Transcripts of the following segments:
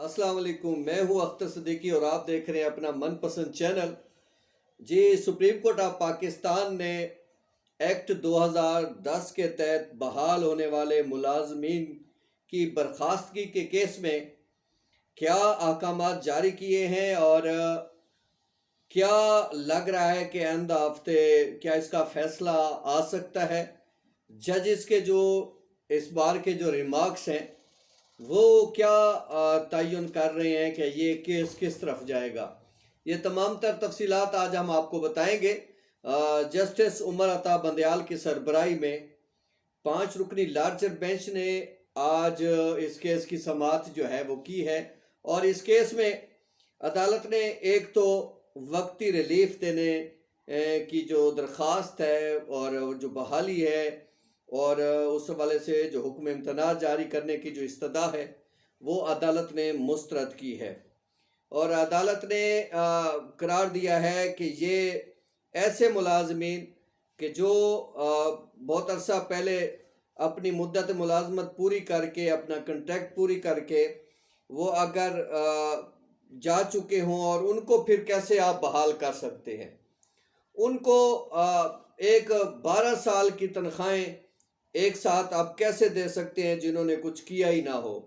السلام علیکم، میں ہوں اختر صدیقی اور آپ دیکھ رہے ہیں اپنا من پسند چینل۔ جی، سپریم کورٹ آف پاکستان نے ایکٹ 2010 کے تحت بحال ہونے والے ملازمین کی برخاستگی کے کیس میں کیا احکامات جاری کیے ہیں اور کیا لگ رہا ہے کہ آئندہ ہفتے کیا اس کا فیصلہ آ سکتا ہے؟ ججز کے جو اس بار کے جو ریمارکس ہیں وہ کیا تعین کر رہے ہیں کہ یہ کیس کس طرف جائے گا؟ یہ تمام تر تفصیلات آج ہم آپ کو بتائیں گے۔ جسٹس عمر عطا بندیال کی سربراہی میں 5 رکنی لارجر بینچ نے آج اس کیس کی سماعت جو ہے وہ کی ہے، اور اس کیس میں عدالت نے ایک تو وقتی ریلیف دینے کی جو درخواست ہے اور جو بحالی ہے اور اس حوالے سے جو حکم امتناع جاری کرنے کی جو استدعا ہے وہ عدالت نے مسترد کی ہے، اور عدالت نے قرار دیا ہے کہ یہ ایسے ملازمین کہ جو بہت عرصہ پہلے اپنی مدت ملازمت پوری کر کے اپنا کنٹریکٹ پوری کر کے وہ اگر جا چکے ہوں اور ان کو پھر کیسے آپ بحال کر سکتے ہیں؟ ان کو ایک 12 سال کی تنخواہیں ایک ساتھ آپ کیسے دے سکتے ہیں جنہوں نے کچھ کیا ہی نہ ہو؟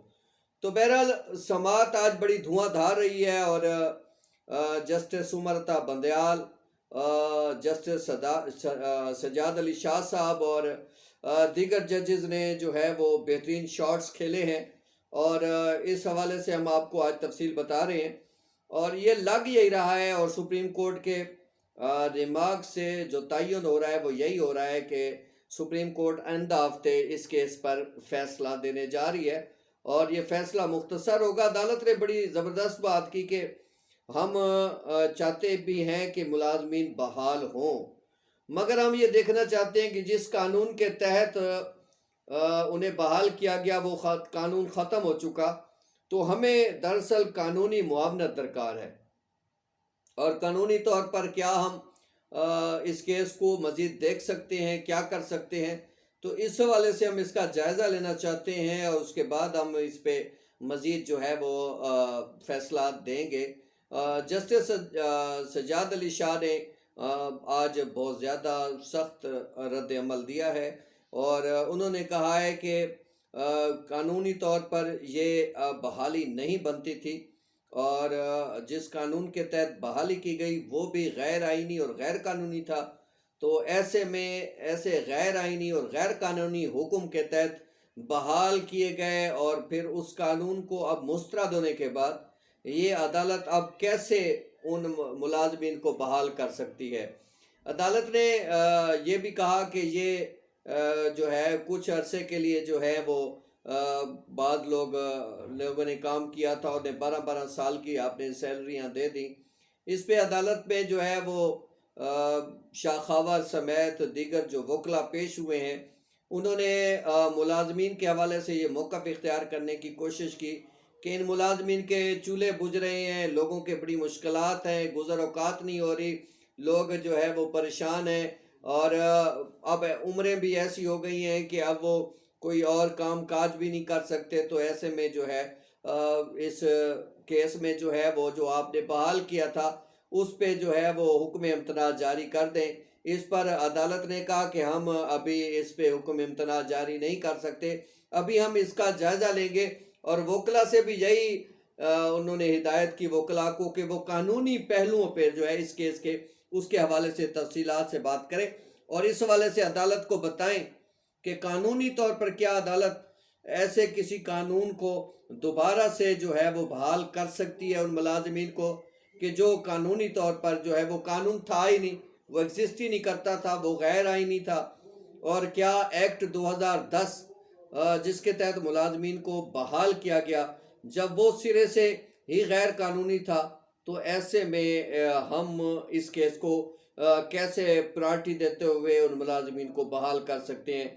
تو بہرحال سماعت آج بڑی دھواں دھار رہی ہے، اور جسٹس عمر عطا بندیال، جسٹس سجاد علی شاہ صاحب اور دیگر ججز نے جو ہے وہ بہترین شاٹس کھیلے ہیں، اور اس حوالے سے ہم آپ کو آج تفصیل بتا رہے ہیں۔ اور یہ لگ یہی رہا ہے، اور سپریم کورٹ کے ریمارک سے جو تعین ہو رہا ہے وہ یہی ہو رہا ہے کہ سپریم کورٹ آئندہ ہفتے اس کیس پر فیصلہ دینے جا رہی ہے، اور یہ فیصلہ مختصر ہوگا۔ عدالت نے بڑی زبردست بات کی کہ ہم چاہتے بھی ہیں کہ ملازمین بحال ہوں، مگر ہم یہ دیکھنا چاہتے ہیں کہ جس قانون کے تحت انہیں بحال کیا گیا وہ قانون ختم ہو چکا، تو ہمیں دراصل قانونی معاونت درکار ہے، اور قانونی طور پر کیا ہم اس کیس کو مزید دیکھ سکتے ہیں، کیا کر سکتے ہیں؟ تو اس حوالے سے ہم اس کا جائزہ لینا چاہتے ہیں، اور اس کے بعد ہم اس پہ مزید جو ہے وہ فیصلات دیں گے۔ جسٹس سجاد علی شاہ نے آج بہت زیادہ سخت رد عمل دیا ہے، اور انہوں نے کہا ہے کہ قانونی طور پر یہ بحالی نہیں بنتی تھی، اور جس قانون کے تحت بحالی کی گئی وہ بھی غیر آئینی اور غیر قانونی تھا، تو ایسے میں ایسے غیر آئینی اور غیر قانونی حکم کے تحت بحال کیے گئے، اور پھر اس قانون کو اب مسترد ہونے کے بعد یہ عدالت اب کیسے ان ملازمین کو بحال کر سکتی ہے؟ عدالت نے یہ بھی کہا کہ یہ جو ہے کچھ عرصے کے لیے جو ہے وہ بعض لوگوں نے کام کیا تھا، انہیں 12 سال کی آپ نے سیلریاں دے دیں۔ اس پہ عدالت میں جو ہے وہ شاہ خاور سمیت دیگر جو وکلا پیش ہوئے ہیں انہوں نے ملازمین کے حوالے سے یہ موقف اختیار کرنے کی کوشش کی کہ ان ملازمین کے چولہے بجھ رہے ہیں، لوگوں کے بڑی مشکلات ہیں، گزر اوقات نہیں ہو رہی، لوگ جو ہے وہ پریشان ہیں، اور اب عمریں بھی ایسی ہو گئی ہیں کہ اب وہ کوئی اور کام کاج بھی نہیں کر سکتے، تو ایسے میں جو ہے اس کیس میں جو ہے وہ جو آپ نے بحال کیا تھا اس پہ جو ہے وہ حکم امتناع جاری کر دیں۔ اس پر عدالت نے کہا کہ ہم ابھی اس پہ حکم امتناع جاری نہیں کر سکتے، ابھی ہم اس کا جائزہ لیں گے، اور وکلا سے بھی یہی انہوں نے ہدایت کی وکلا کو کہ وہ قانونی پہلوؤں پہ جو ہے اس کیس کے اس کے حوالے سے تفصیلات سے بات کریں، اور اس حوالے سے عدالت کو بتائیں کہ قانونی طور پر کیا عدالت ایسے کسی قانون کو دوبارہ سے جو ہے وہ بحال کر سکتی ہے ان ملازمین کو کہ جو قانونی طور پر جو ہے وہ قانون تھا ہی نہیں، وہ ایگزسٹ ہی نہیں کرتا تھا، وہ غیر آئینی تھا، اور کیا ایکٹ 2010 جس کے تحت ملازمین کو بحال کیا گیا جب وہ سرے سے ہی غیر قانونی تھا، تو ایسے میں ہم اس کیس کو کیسے پرائرٹی دیتے ہوئے ان ملازمین کو بحال کر سکتے ہیں؟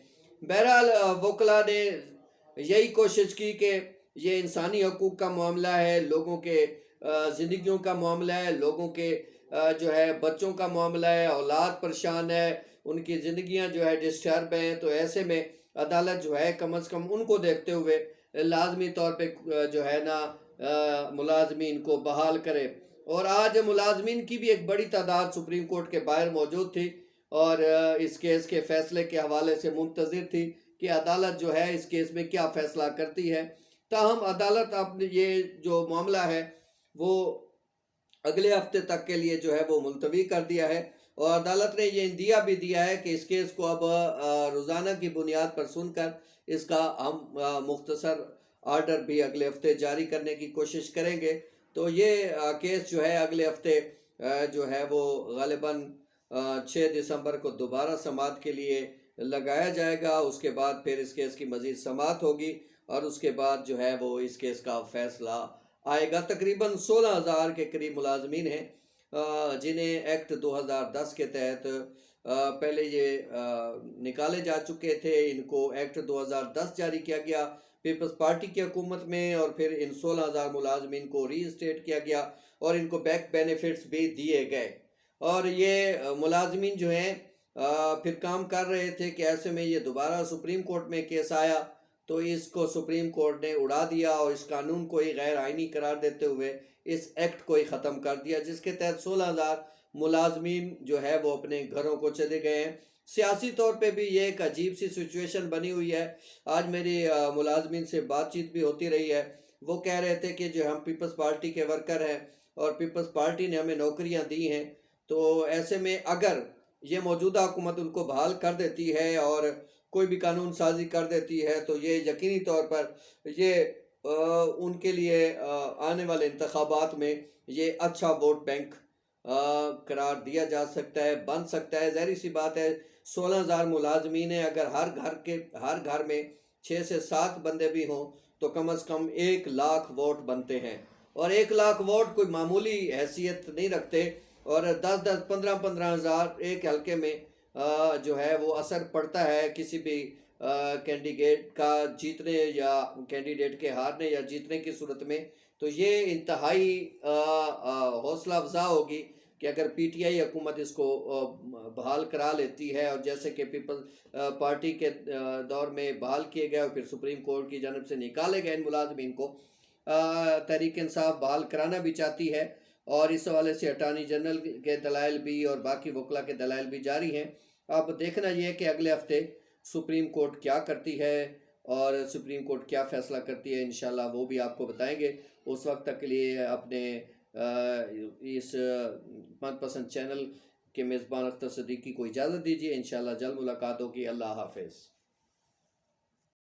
بہرحال وکلا نے یہی کوشش کی کہ یہ انسانی حقوق کا معاملہ ہے، لوگوں کے زندگیوں کا معاملہ ہے، لوگوں کے جو ہے بچوں کا معاملہ ہے، اولاد پریشان ہے، ان کی زندگیاں جو ہے ڈسٹرب ہیں، تو ایسے میں عدالت جو ہے کم از کم ان کو دیکھتے ہوئے لازمی طور پہ جو ہے نا ملازمین کو بحال کرے۔ اور آج ملازمین کی بھی ایک بڑی تعداد سپریم کورٹ کے باہر موجود تھی اور اس کیس کے فیصلے کے حوالے سے منتظر تھی کہ عدالت جو ہے اس کیس میں کیا فیصلہ کرتی ہے۔ تاہم عدالت اپنے یہ جو معاملہ ہے وہ اگلے ہفتے تک کے لیے جو ہے وہ ملتوی کر دیا ہے، اور عدالت نے یہ اندیا بھی دیا ہے کہ اس کیس کو اب روزانہ کی بنیاد پر سن کر اس کا ہم مختصر آرڈر بھی اگلے ہفتے جاری کرنے کی کوشش کریں گے۔ تو یہ کیس جو ہے اگلے ہفتے جو ہے وہ غالباً 6 دسمبر کو دوبارہ سماعت کے لیے لگایا جائے گا۔ اس کے بعد پھر اس کیس کی مزید سماعت ہوگی اور اس کے بعد جو ہے وہ اس کیس کا فیصلہ آئے گا۔ تقریباً 16,000 کے قریب ملازمین ہیں جنہیں ایکٹ 2010 کے تحت پہلے یہ نکالے جا چکے تھے۔ ان کو ایکٹ 2010 جاری کیا گیا پیپلز پارٹی کی حکومت میں، اور پھر ان 16,000 ملازمین کو ری اسٹیٹ کیا گیا اور ان کو بیک بینیفٹس بھی دیے گئے۔ اور یہ ملازمین جو ہیں پھر کام کر رہے تھے کہ ایسے میں یہ دوبارہ سپریم کورٹ میں کیس آیا تو اس کو سپریم کورٹ نے اڑا دیا اور اس قانون کو ہی غیر آئینی قرار دیتے ہوئے اس ایکٹ کو ہی ختم کر دیا، جس کے تحت 16,000 ملازمین جو ہے وہ اپنے گھروں کو چلے گئے ہیں۔ سیاسی طور پہ بھی یہ ایک عجیب سی سچویشن بنی ہوئی ہے۔ آج میری ملازمین سے بات چیت بھی ہوتی رہی ہے، وہ کہہ رہے تھے کہ جو ہم پیپلز پارٹی کے ورکر ہیں اور پیپلز پارٹی نے ہمیں نوکریاں دی ہیں، تو ایسے میں اگر یہ موجودہ حکومت ان کو بحال کر دیتی ہے اور کوئی بھی قانون سازی کر دیتی ہے تو یہ یقینی طور پر یہ ان کے لیے آنے والے انتخابات میں یہ اچھا ووٹ بینک قرار دیا جا سکتا ہے، بن سکتا ہے۔ ظاہر سی بات ہے 16,000 ملازمین ہیں، اگر ہر گھر میں 6 سے 7 بندے بھی ہوں تو کم از کم 1 لاکھ ووٹ بنتے ہیں، اور 1 لاکھ ووٹ کوئی معمولی حیثیت نہیں رکھتے، اور 10-10 15-15 ہزار ایک حلقے میں جو ہے وہ اثر پڑتا ہے کسی بھی کینڈیڈیٹ کا جیتنے یا کینڈیڈیٹ کے ہارنے یا جیتنے کی صورت میں۔ تو یہ انتہائی حوصلہ افزا ہوگی کہ اگر پی ٹی آئی حکومت اس کو بحال کرا لیتی ہے، اور جیسے کہ پیپل پارٹی کے دور میں بحال کیے گئے اور پھر سپریم کورٹ کی جانب سے نکالے گئے ان ملازمین کو، تحریک انصاف بحال کرانا بھی چاہتی ہے، اور اس حوالے سے اٹارنی جنرل کے دلائل بھی اور باقی وکلا کے دلائل بھی جاری ہیں۔ اب دیکھنا یہ ہے کہ اگلے ہفتے سپریم کورٹ کیا کرتی ہے اور سپریم کورٹ کیا فیصلہ کرتی ہے، انشاءاللہ وہ بھی آپ کو بتائیں گے۔ اس وقت تک کے لیے اپنے اس من پسند چینل کے میزبان اختر صدیقی کو اجازت دیجیے، انشاءاللہ جلد ملاقات ہوگی۔ اللہ حافظ۔